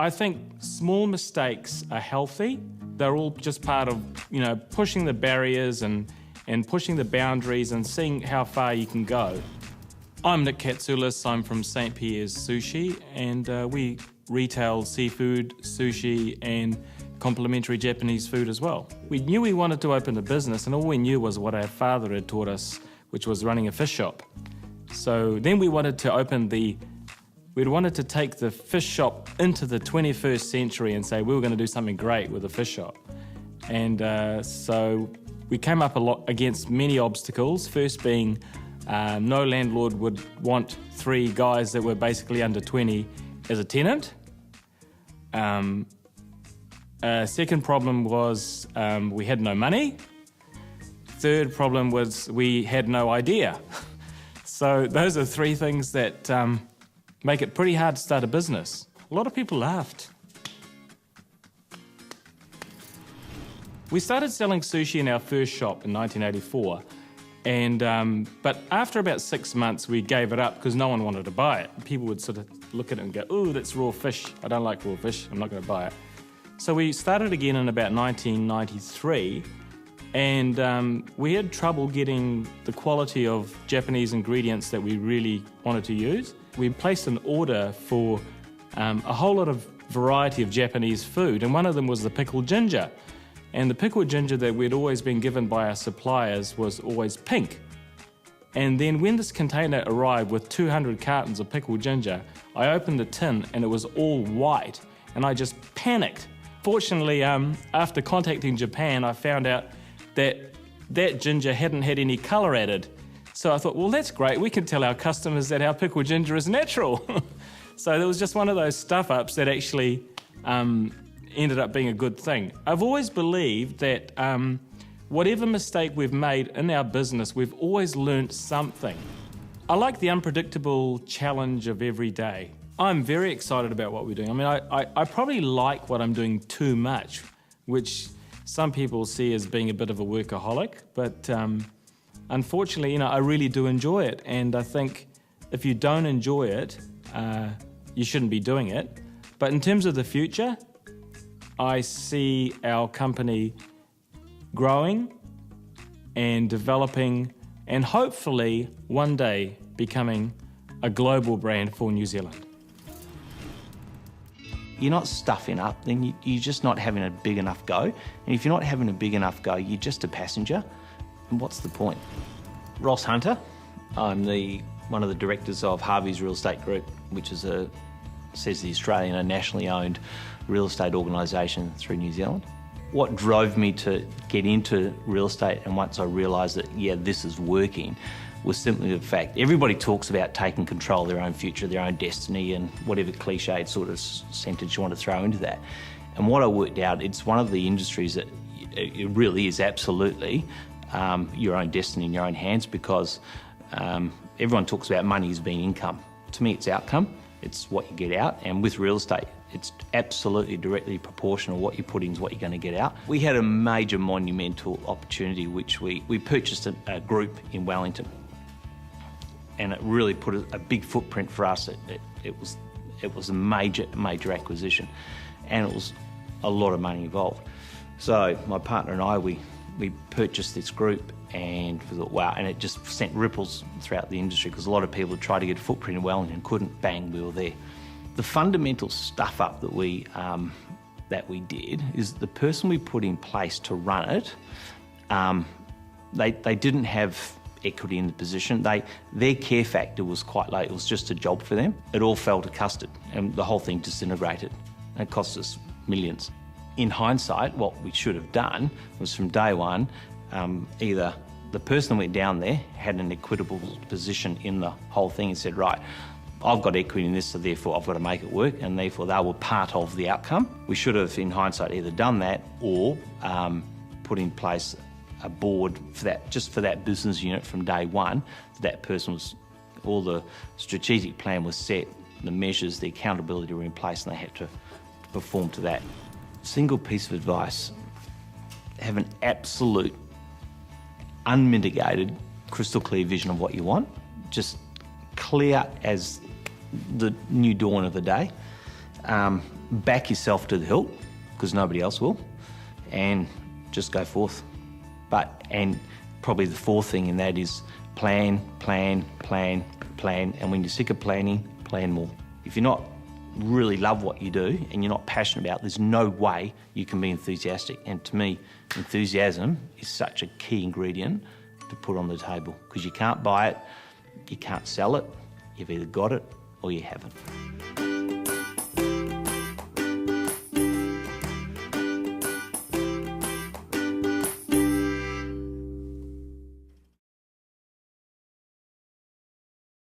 I think small mistakes are healthy. They're all just part of, pushing the barriers and pushing the boundaries and seeing how far you can go. I'm Nick Katsoulis. I'm from St. Pierre's Sushi, and we retail seafood, sushi, and complimentary Japanese food as well. We knew we wanted to open a business, and all we knew was what our father had taught us, which was running a fish shop. So then we wanted to take the fish shop into the 21st century and say we were going to do something great with a fish shop. And so we came up against many obstacles, first being no landlord would want 3 guys that were basically under 20 as a tenant. Second problem was we had no money. Third problem was we had no idea. So those are 3 things that make it pretty hard to start a business. A lot of people laughed. We started selling sushi in our first shop in 1984, but after about 6 months we gave it up because no one wanted to buy it. People would sort of look at it and go, "Ooh, that's raw fish. I don't like raw fish. I'm not going to buy it." So we started again in about 1993, and we had trouble getting the quality of Japanese ingredients that we really wanted to use. We placed an order for a whole lot of variety of Japanese food, and one of them was the pickled ginger. And the pickled ginger that we'd always been given by our suppliers was always pink. And then when this container arrived with 200 cartons of pickled ginger, I opened the tin and it was all white, and I just panicked. Fortunately, after contacting Japan, I found out that ginger hadn't had any colour added. So I thought, well, that's great. We can tell our customers that our pickled ginger is natural. So there was just one of those stuff-ups that actually ended up being a good thing. I've always believed that whatever mistake we've made in our business, we've always learnt something. I like the unpredictable challenge of every day. I'm very excited about what we're doing. I mean, I probably like what I'm doing too much, which some people see as being a bit of a workaholic, but unfortunately, I really do enjoy it. And I think if you don't enjoy it, you shouldn't be doing it. But in terms of the future, I see our company growing and developing and hopefully one day becoming a global brand for New Zealand. You're not stuffing up, then you're just not having a big enough go. And if you're not having a big enough go, you're just a passenger. And what's the point? Ross Hunter. I'm one of the directors of Harvey's Real Estate Group, which is the Australian and nationally owned real estate organisation through New Zealand. What drove me to get into real estate, and once I realised that, yeah, this is working, was simply the fact everybody talks about taking control of their own future, their own destiny, and whatever cliched sort of sentence you want to throw into that. And what I worked out, it's one of the industries that it really is absolutely your own destiny in your own hands, because everyone talks about money as being income. To me, it's outcome. It's what you get out, and with real estate, it's absolutely directly proportional. What you put in is what you're going to get out. We had a major monumental opportunity, which we purchased a group in Wellington, and it really put a big footprint for us. It was a major acquisition, and it was a lot of money involved. So my partner and I, we purchased this group, and we thought, wow, and it just sent ripples throughout the industry, because a lot of people tried to get a footprint in Wellington and couldn't. Bang, we were there. The fundamental stuff up that we did is the person we put in place to run it, they didn't have equity in the position. Their care factor was quite low. It was just a job for them. It all fell to custard, and the whole thing disintegrated. It cost us millions. In hindsight, what we should have done was from day one, either the person that went down there had an equitable position in the whole thing and said, right, I've got equity in this, so therefore I've got to make it work, and therefore they were part of the outcome. We should have, in hindsight, either done that or put in place a board for that, just for that business unit from day one. That person was, all the strategic plan was set, the measures, the accountability were in place, and they had to perform to that. Single piece of advice: have an absolute, unmitigated, crystal clear vision of what you want, just clear as the new dawn of the day. Back yourself to the hilt, because nobody else will, and just go forth. And probably the fourth thing in that is plan, plan, plan, plan, and when you're sick of planning, plan more. If you're not really love what you do and you're not passionate about it, there's no way you can be enthusiastic. And to me, enthusiasm is such a key ingredient to put on the table, because you can't buy it, you can't sell it, you've either got it or you haven't.